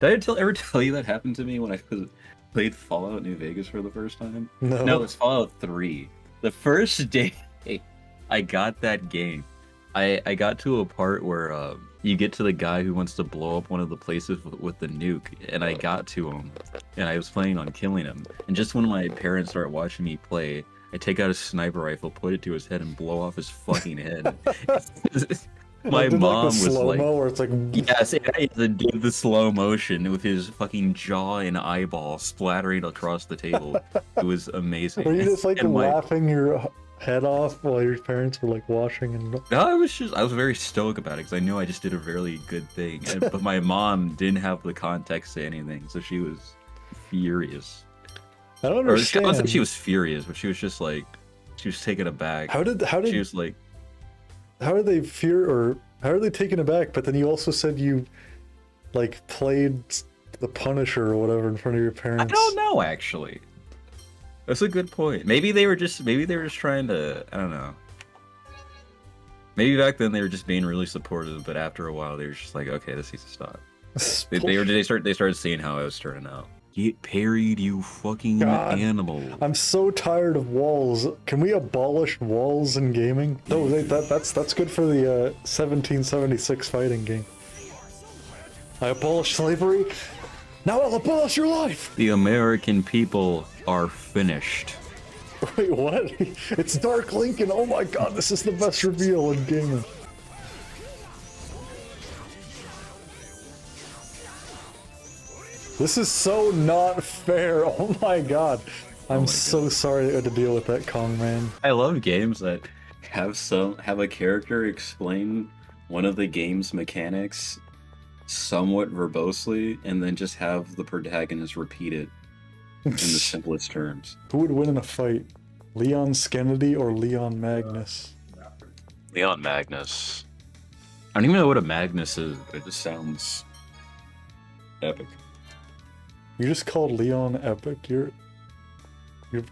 ever tell you that happened to me when played Fallout New Vegas for the first time? No, No. it's Fallout 3. The first day I got that game, I got to a part where you get to the guy who wants to blow up one of the places with the nuke, and I got to him, and I was planning on killing him. And just when my parents start watching me play, I take out a sniper rifle, put it to his head, and blow off his fucking head. I My did like the mom was like, slow-mo where it's like yes, did the slow motion with his fucking jaw and eyeball splattering across the table. It was amazing. were you just like And my laughing your head off while your parents were like washing and no, I was very stoic about it because I knew I just did a really good thing. But my mom didn't have the context to anything, so she was furious. I don't Or I don't think she understand. was furious, but she was just like she was taken aback. How did She was like, how are they fear or how are they taken aback? But then you also said you like played the Punisher or whatever in front of your I parents. don't know actually. That's a good point. Maybe they were just trying to, I don't know. Maybe back then they were just being really supportive, but after a while they were just like, okay, this needs to stop. They started seeing how I was turning out. Get parried, you fucking God. animal. I'm so tired of walls. Can we abolish walls in gaming? No, wait, that's good for the 1776 fighting game. I abolish slavery. Now I'll abolish your life. The American people are finished. Wait, what? It's Dark Lincoln. Oh my God, this is the best reveal in gaming. This is so not fair. Oh my God. I'm my so sorry I had to deal with that Kong man. I love games that have a character explain one of the game's mechanics somewhat verbosely, and then just have the protagonist repeat it in the simplest terms. Who would win in a fight? Leon Skennedy or Leon Magnus? Leon Magnus. I don't even know what a Magnus is, but it just sounds epic. You just called Leon epic. You're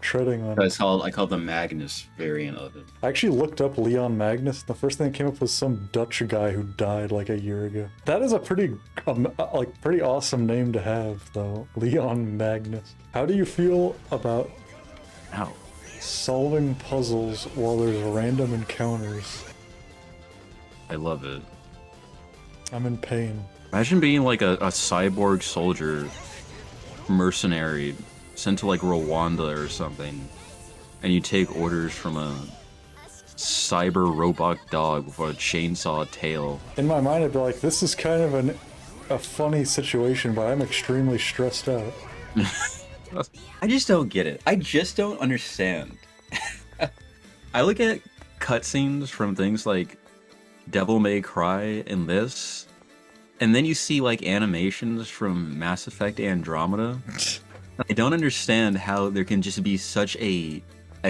treading on. I call the Magnus variant of it. I actually looked up Leon Magnus. The first thing that came up was some Dutch guy who died like a year ago. That is a pretty pretty awesome name to have, though. Leon Magnus. How do you feel about Ow. solving puzzles while there's random encounters? I love it. I'm in pain. Imagine being like a cyborg soldier, mercenary, sent to like Rwanda or something, and you take orders from a cyber robot dog with a chainsaw tail. In my mind, I'd be like, this is kind of a funny situation, but I'm extremely stressed out. I just don't get it. I just don't understand. I look at cutscenes from things like Devil May Cry and this, and then you see like animations from Mass Effect Andromeda. I don't understand how there can just be such a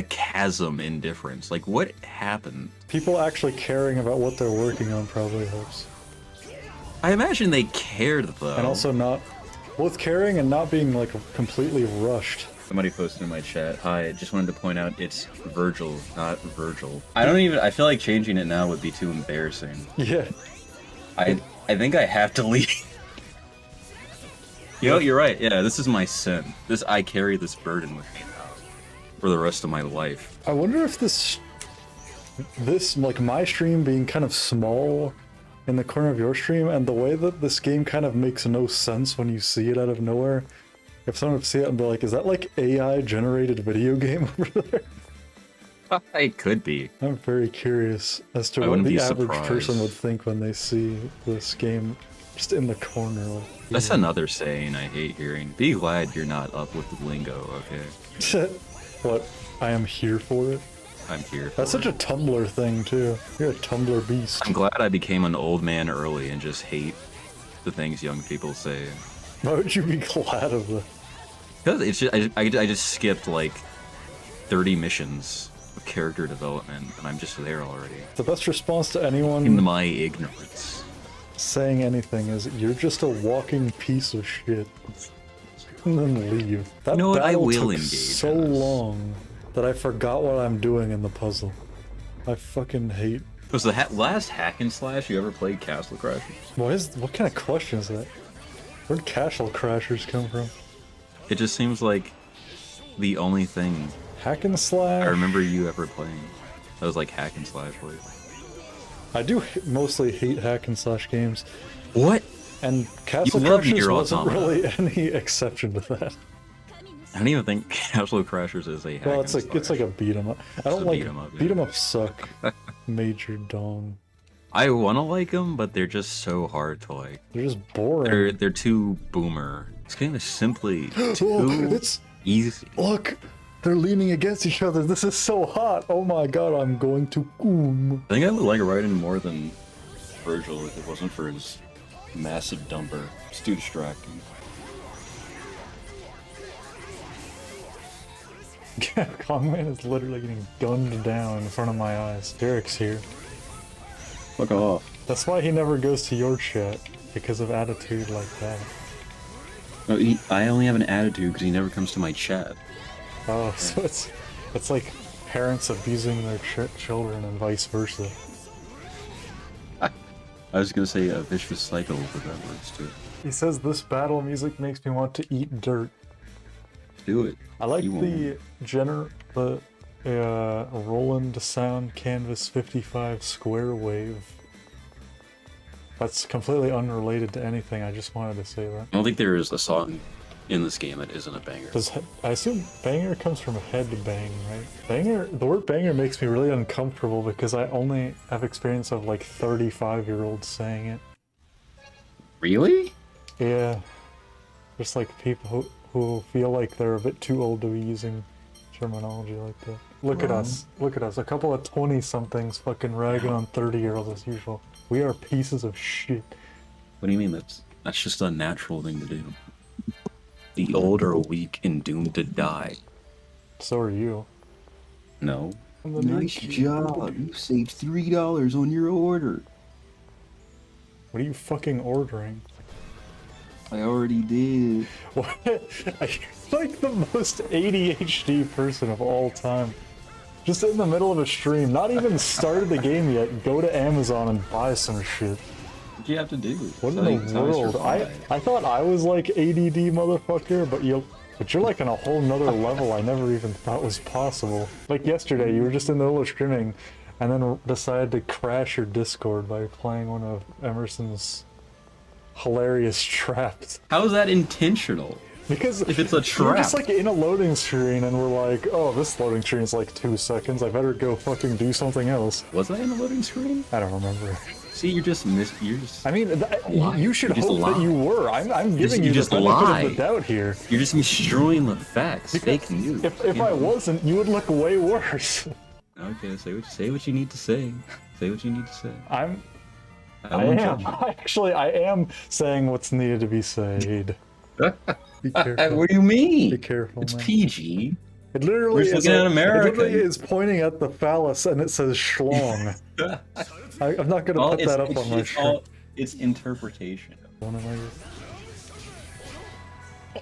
chasm in difference. Like, what happened? People actually caring about what they're working on probably helps. I imagine they cared though. And also not, both caring and not being like completely rushed. Somebody posted in my chat, hi, just wanted to point out it's Virgil, not Virgil. I feel like changing it now would be too embarrassing. Yeah. I think I have to leave. You know, you're right. Yeah, this is my sin. I carry this burden with me now for the rest of my life. I wonder if this like my stream being kind of small in the corner of your stream, and the way that this game kind of makes no sense when you see it out of nowhere. If someone would see it and be like, is that like AI generated video game over there? It could be. I'm very curious as to I what wouldn't the be average surprised. person would think when they see this game just in the corner. Like, That's another saying I hate hearing. Be glad you're not up with the lingo, okay? What? I am here for it. I'm here for That's such it. a Tumblr thing too. You're a Tumblr beast. I'm glad I became an old man early and just hate the things young people say. Why would you be glad of that? Because it's just, I just skipped like 30 missions of character development, and I'm just there already. The best response to anyone In my ignorance. saying anything is, you're just a walking piece of shit. And then leave. That You know what? I battle will took engage so in this. long that I forgot what I'm doing in the puzzle. I fucking hate. Was the last hack and slash you ever played Castle Crashers? What kind of question is that? Where'd Castle Crashers come from? It just seems like the only thing Hack and slash. I remember you ever playing. That was like hack and slash. I do mostly hate hack and slash games. What? And Castle love Crashers Nier wasn't Automata. really any exception to that. I don't even think Castle Crashers is a hack Well, and it's like a beat 'em up. I don't a like beat 'em up, yeah. beat 'em up suck. Major dong. I want to like them, but they're just so hard to like. They're just boring. They're too boomer. This game is simply Look, too it's easy. look. They're leaning against each other. This is so hot. Oh my god, I'm going to boom. I think I would like Raiden more than Virgil if it wasn't for his massive dumper. It's too distracting. Kongman is literally getting gunned down in front of my eyes. Derek's here. Fuck off. That's why he never goes to your chat, because of attitude like that. No, I only have an attitude because he never comes to my chat. Oh, so it's like parents abusing their children and vice versa. I was gonna say a vicious cycle, but that works too. He says this battle music makes me want to eat dirt. Do it. I like You the Roland Sound Canvas 55 square wave. That's completely unrelated to anything, I just wanted to say that. I don't think there is a song in this game that isn't a banger. I assume banger comes from head bang, right? Banger, the word banger makes me really uncomfortable because I only have experience of like 35-year-olds saying it. Really? Yeah. Just like people who feel like they're a bit too old to be using terminology like that. Look at us. Look at us. A couple of 20-somethings fucking ragging on 30-year-olds as usual. We are pieces of shit. What do you mean that's just a natural thing to do? The old are weak and doomed to die. So are you. No. Nice job. You saved $3 on your order. What are you fucking ordering? I already did. What? You're like the most ADHD person of all time. Just in the middle of a stream, not even started the game yet, go to Amazon and buy some shit. What do you have to do? What in the world? I thought I was like ADD motherfucker, but you're like on a whole nother level I never even thought was possible. Like yesterday, you were just in the middle of streaming, and then decided to crash your Discord by playing one of Emerson's hilarious traps. How is that intentional? Because if it's a you're trap, just like in a loading screen, and we're like, oh, this loading screen is like 2 seconds. I better go fucking do something else. Was I in the loading screen? I don't remember. See, you're just I mean, you should just hope that you were. I'm giving you the just benefit lie. of the doubt here. You're just destroying the facts. Fake news. If I wasn't, you would look way worse. Okay, say what you need to say. Say what you need to say. I am saying what's needed to be said. Be careful. What do you mean? Be careful, It's man. PG. It literally We're is. looking at America. It literally is pointing at the phallus and it says schlong. I'm not gonna put that up on my shirt. It's interpretation.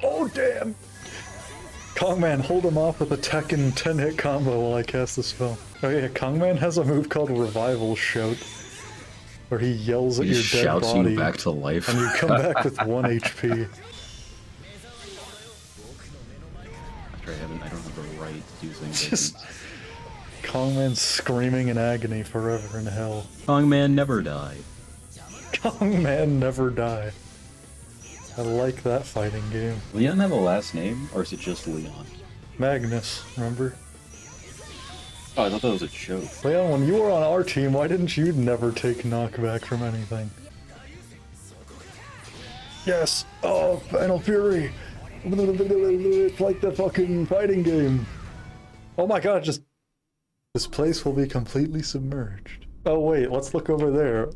Oh damn! Kongman, hold him off with a Tekken 10-hit combo while I cast the spell. Oh yeah, Kongman has a move called Revival Shout, where he yells at He your just dead shouts body, you back to life. and you come back with 1 HP. I don't have the right to do things. Just Kongman screaming in agony forever in hell. Kongman never die. Kongman never die. I like that fighting game. Leon have a last name, or is it just Leon? Magnus, remember? Oh, I thought that was a joke. Leon, when you were on our team, why didn't you never take knockback from anything? Yes! Oh, Final Fury! It's like the fucking fighting game. Oh my god, just... This place will be completely submerged. Oh wait, let's look over there.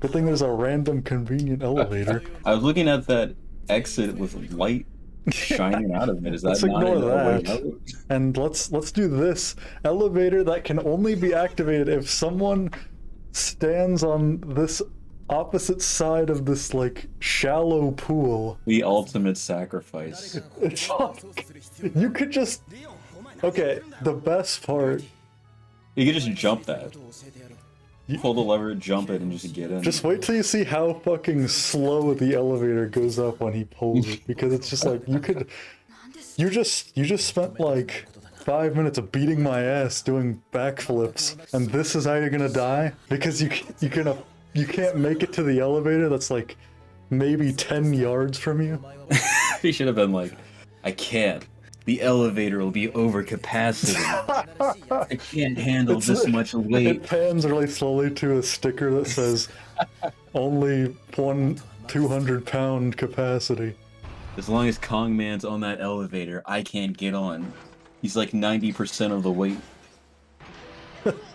Good thing there's a random convenient elevator. I was looking at that exit with light shining out of it. Is that Let's not ignore an that. elevator? And let's do this. Elevator that can only be activated if someone stands on this opposite side of this like shallow pool. The ultimate sacrifice. It's like, you could just... Okay, the best part... You could just jump that. pull the lever, jump it, and just get in. Just wait till you see how fucking slow the elevator goes up when he pulls it, because it's just like you just spent like 5 minutes of beating my ass doing backflips, and this is how you're gonna die because you can't make it to the elevator that's like maybe 10 yards from you. He should have been like, I can't. The elevator will be over capacity. I can't handle this much weight. It pans really slowly to a sticker that says only 200-pound capacity. As long as Kong Man's on that elevator, I can't get on. He's like 90% of the weight.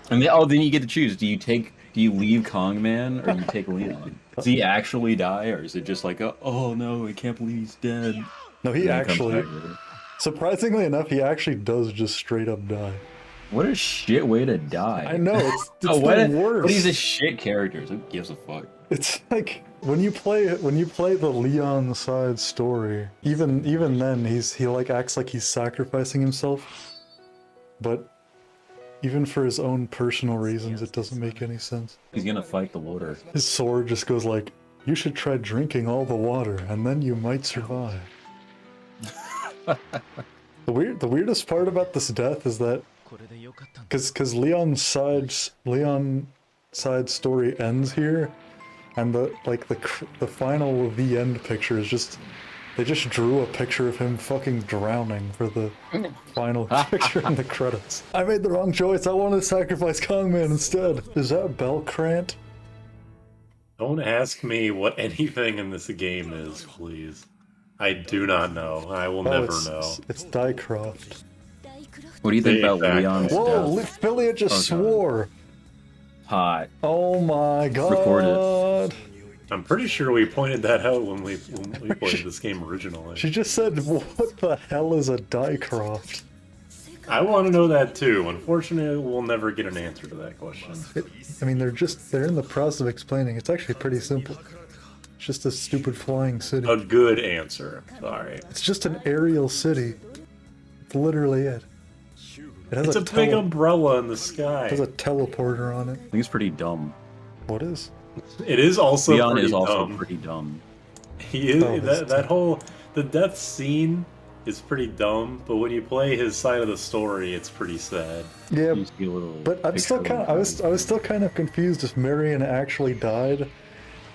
And then you get to choose. Do you leave Kong Man or you take Leon? Does he actually die, or is it just like, oh no, I can't believe he's dead? No, he actually. Surprisingly enough, he actually does just straight up die. What a shit way to die. I know, it's the worst. But he's a shit character, so who gives a fuck? It's like when you play the Leon side story, even then he like acts like he's sacrificing himself. But even for his own personal reasons, it doesn't make any sense. He's gonna fight the water. His sword just goes like, you should try drinking all the water and then you might survive. The weirdest part about this death is that because Leon's side story ends here, and the final the end picture is just they just drew a picture of him fucking drowning for the final picture in the credits. I made the wrong choice. I wanted to sacrifice Kongman instead. Is that Belkrant? Don't ask me what anything in this game is, please. I do not know. I will never know. It's Dycroft. What do you think about Exactly. Leon's Whoa, death? Philia just swore. Hot. Oh my god. Recorded. I'm pretty sure we pointed that out when we played this game originally. She just said, what the hell is a Dycroft? I want to know that too. Unfortunately, we'll never get an answer to that question. I mean, they're in the process of explaining. It's actually pretty simple. It's just a stupid flying city. A good answer. Sorry. It's just an aerial city. It's literally it. It has It's a big umbrella in the sky. It has a teleporter on it. I think it's pretty dumb. What is? It is also Leon pretty is also dumb. pretty dumb. He is Oh, that whole the death scene is pretty dumb, but when you play his side of the story, it's pretty sad. Yeah, You see a little but I'm still picture kind of. I was still kind of confused if Marion actually died.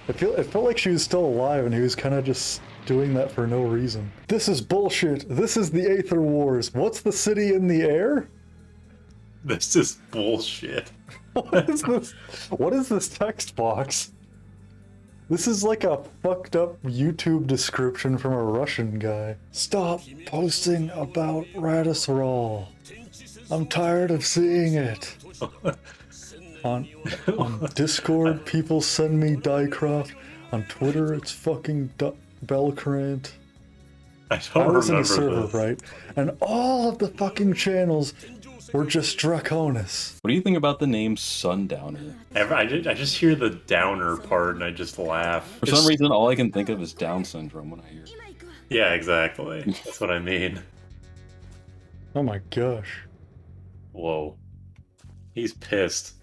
It felt like she was still alive, and he was kind of just doing that for no reason. This is bullshit. This is the Aether Wars. What's the city in the air? This is bullshit. What is this? What is this text box? This is like a fucked up YouTube description from a Russian guy. Stop posting about Radisrol. I'm tired of seeing it. On Discord, people send me Dycroft. On Twitter, it's fucking Belkrant. I I don't was in a remember server, this. right? And all of the fucking channels were just Draconis. What do you think about the name Sundowner? I just hear the downer part and I just laugh. For some reason, all I can think of is Down syndrome when I hear it. Yeah, exactly. That's what I mean. Oh my gosh. Whoa. He's pissed.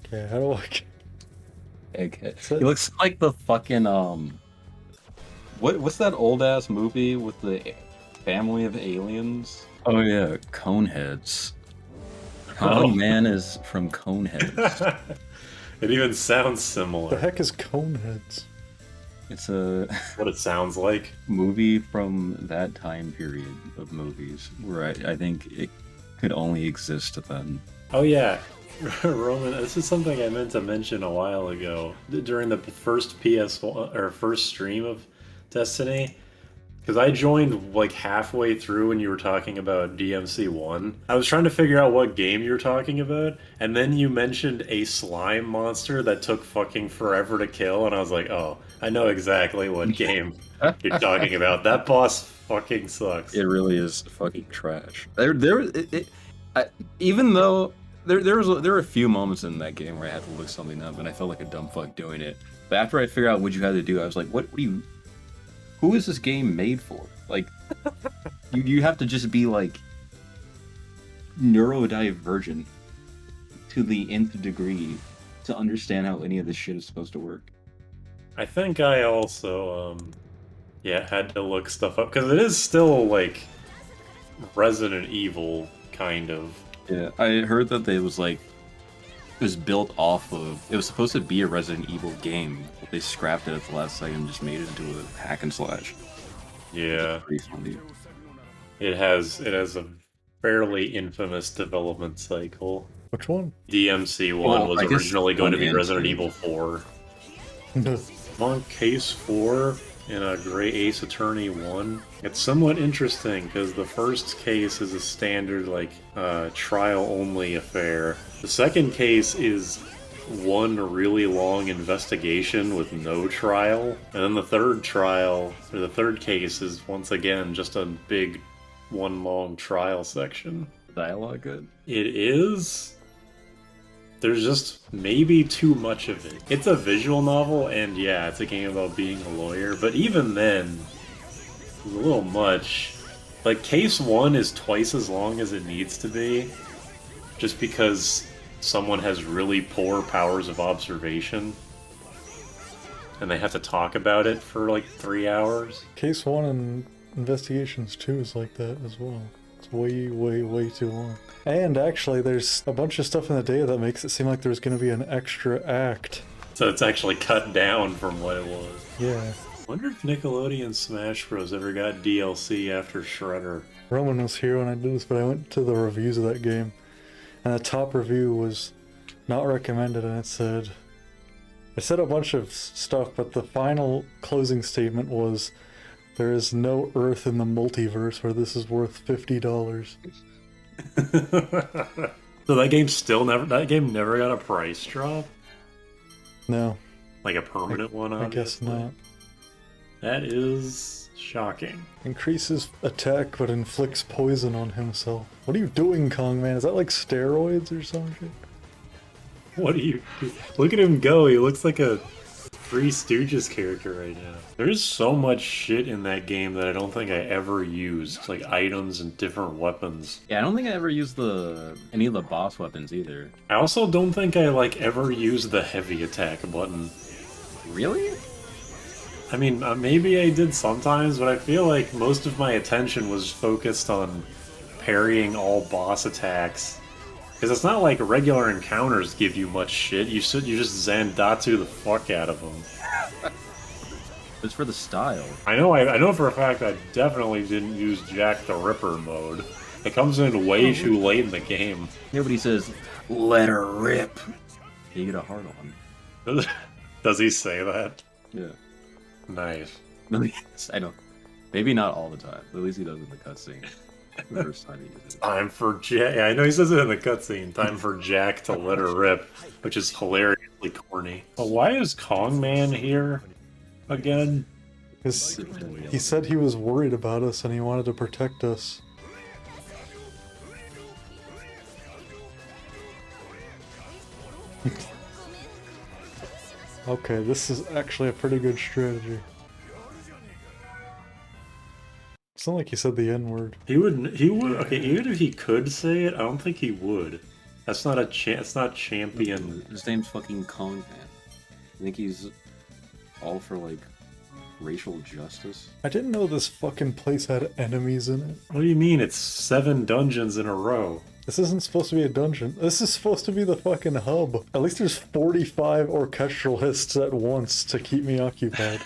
Okay, how do I... Egghead. He looks like the fucking what's that old ass movie with the family of aliens? Oh yeah, Coneheads. Kong Man is from Coneheads. It even sounds The similar. heck is Coneheads? It's a What it sounds like. movie from that time period of movies where I think it could only exist then. Oh yeah, Roman. This is something I meant to mention a while ago during the first first stream of Destiny, because I joined like halfway through when you were talking about DMC1. I was trying to figure out what game you were talking about, and then you mentioned a slime monster that took fucking forever to kill, and I was like, oh, I know exactly what game you're talking about. That boss fucking sucks. It really is fucking trash. Even though there were a few moments in that game where I had to look something up, and I felt like a dumb fuck doing it. But after I figured out what you had to do, I was like, who is this game made for? Like, you have to just be like neurodivergent to the nth degree to understand how any of this shit is supposed to work. I think I also, yeah, had to look stuff up because it is still like Resident Evil kind of. Yeah, I heard that it was like it was built off of. It was supposed to be a Resident Evil game, but they scrapped it at the last second and just made it into a hack and slash. Yeah, Pretty funny. it has a fairly infamous development cycle. Which one? DMC one Well, was I guess originally going to be 1 and Resident 2. Evil 4. On Case 4 in a Gray Ace Attorney 1. It's somewhat interesting because the first case is a standard like trial only affair. The second case is one really long investigation with no trial, and then the third trial or the third case is once again just a big one long trial section. Dialogue good. It is. There's just maybe too much of it. It's a visual novel, and yeah, it's a game about being a lawyer, but even then, it's a little much. Like, Case 1 is twice as long as it needs to be, just because someone has really poor powers of observation, and they have to talk about it for like 3 hours. Case 1 and Investigations 2 is like that as well. It's way, way, way too long. And actually, there's a bunch of stuff in the data that makes it seem like there's going to be an extra act. So it's actually cut down from what it was. Yeah. Wonder if Nickelodeon Smash Bros. Ever got DLC after Shredder. Roman was here when I did this, but I went to the reviews of that game, and the top review was not recommended, and it said a bunch of stuff, but the final closing statement was, "There is no Earth in the multiverse where this is worth $50." So that game never got a price drop? No, Like a permanent one, I guess obviously? not. That is shocking. Increases attack but inflicts poison on himself. What are you doing, Kong Man? Is that like steroids or some shit? What do you do? Look at him go, he looks like a Three Stooges character right now. There's so much shit in that game that I don't think I ever used, like items and different weapons. Yeah, I don't think I ever used any of the boss weapons either. I also don't think I like ever used the heavy attack button. Really? I mean, maybe I did sometimes, but I feel like most of my attention was focused on parrying all boss attacks. Because it's not like regular encounters give you much shit, you just Zandatsu the fuck out of them. It's for the style. I know for a fact I definitely didn't use Jack the Ripper mode. It comes in way too late in the game. Nobody says, "Let her rip." You get a hard on. Does he say that? Yeah. Nice. I know. Maybe not all the time. At least he does in the cutscene. The first time he uses it. Time for Jack. Yeah, I know he says it in the cutscene. Time for Jack to let her rip, which is hilariously corny. But why is Kong Man here again? Because he said he was worried about us and he wanted to protect us. Okay, this is actually a pretty good strategy. It's not like he said the N-word. He would. Okay, even if he could say it, I don't think he would. That's not it's not champion. His name's fucking Kong Man. I think he's all for like racial justice. I didn't know this fucking place had enemies in it. What do you mean? It's 7 dungeons in a row. This isn't supposed to be a dungeon. This is supposed to be the fucking hub. At least there's 45 orchestralists at once to keep me occupied.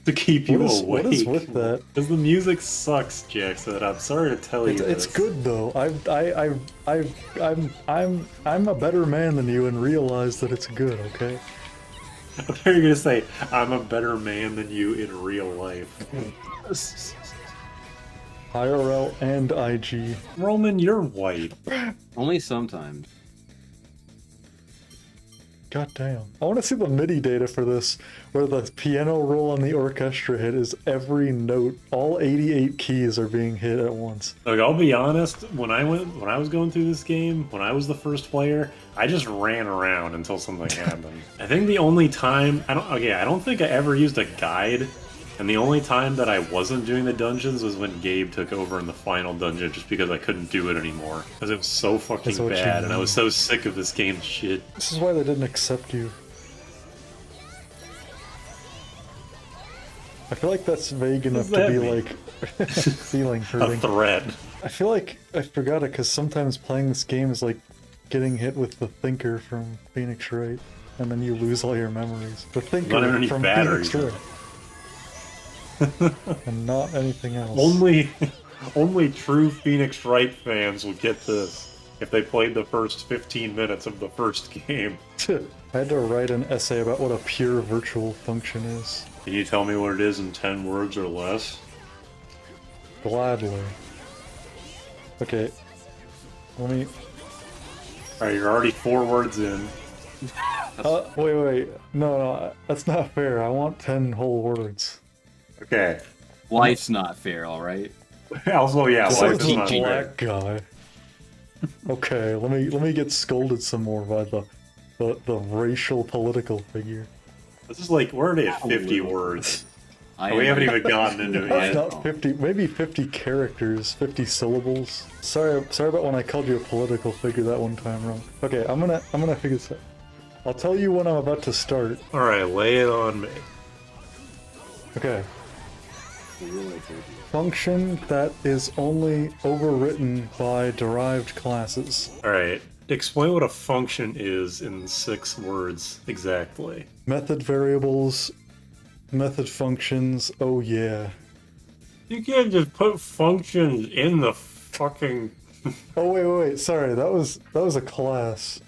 To keep you awake. What is with that? Because the music sucks, Jackson. I'm sorry to tell you It's this. good though. I'm a better man than you and realize that it's good. Okay. I thought you were gonna say, I'm a better man than you in real life. IRL and IG. Roman, you're white. Only sometimes. God damn. I want to see the MIDI data for this, where the piano roll on the orchestra hit is every note. All 88 keys are being hit at once. Look, I'll be honest, when I was going through this game, when I was the first player, I just ran around until something happened. I think the only time I don't think I ever used a guide And the only time that I wasn't doing the dungeons was when Gabe took over in the final dungeon, just because I couldn't do it anymore. Because it was so fucking That's what you bad, and I mean. was so sick of this game's shit. This is why they didn't accept you. I feel like that's vague enough does to be that like feeling A hurting. threat. I feel like I forgot it because sometimes playing this game is like getting hit with the Thinker from Phoenix Wright, and then you lose all your memories. The Thinker Not even any from batteries. Phoenix Wright. And not anything else. Only true Phoenix Wright fans will get this if they played the first 15 minutes of the first game. I had to write an essay about what a pure virtual function is. Can you tell me what it is in 10 words or less? Gladly. Okay. Let me... Alright, you're already 4 words in. wait. No, that's not fair. I want 10 whole words. Okay. Life's not fair, alright? Also, yeah, So life it's is a not fair. black guy. Okay, let me get scolded some more by the racial political figure. This is like, we're already at 50 words. We haven't even gotten into it That's yet. not 50, maybe 50 characters, 50 syllables. Sorry about when I called you a political figure that one time wrong. Okay, I'm gonna figure this out. I'll tell you when I'm about to start. Alright, lay it on me. Okay. Function that is only overwritten by derived classes. Alright, explain what a function is in 6 words exactly. Method variables, method functions, oh yeah. You can't just put functions in the fucking... Oh wait, sorry, that was a class.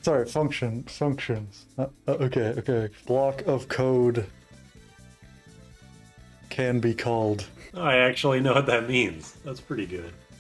Sorry, functions. Okay. Block of code can be called. I actually know what that means. That's pretty good.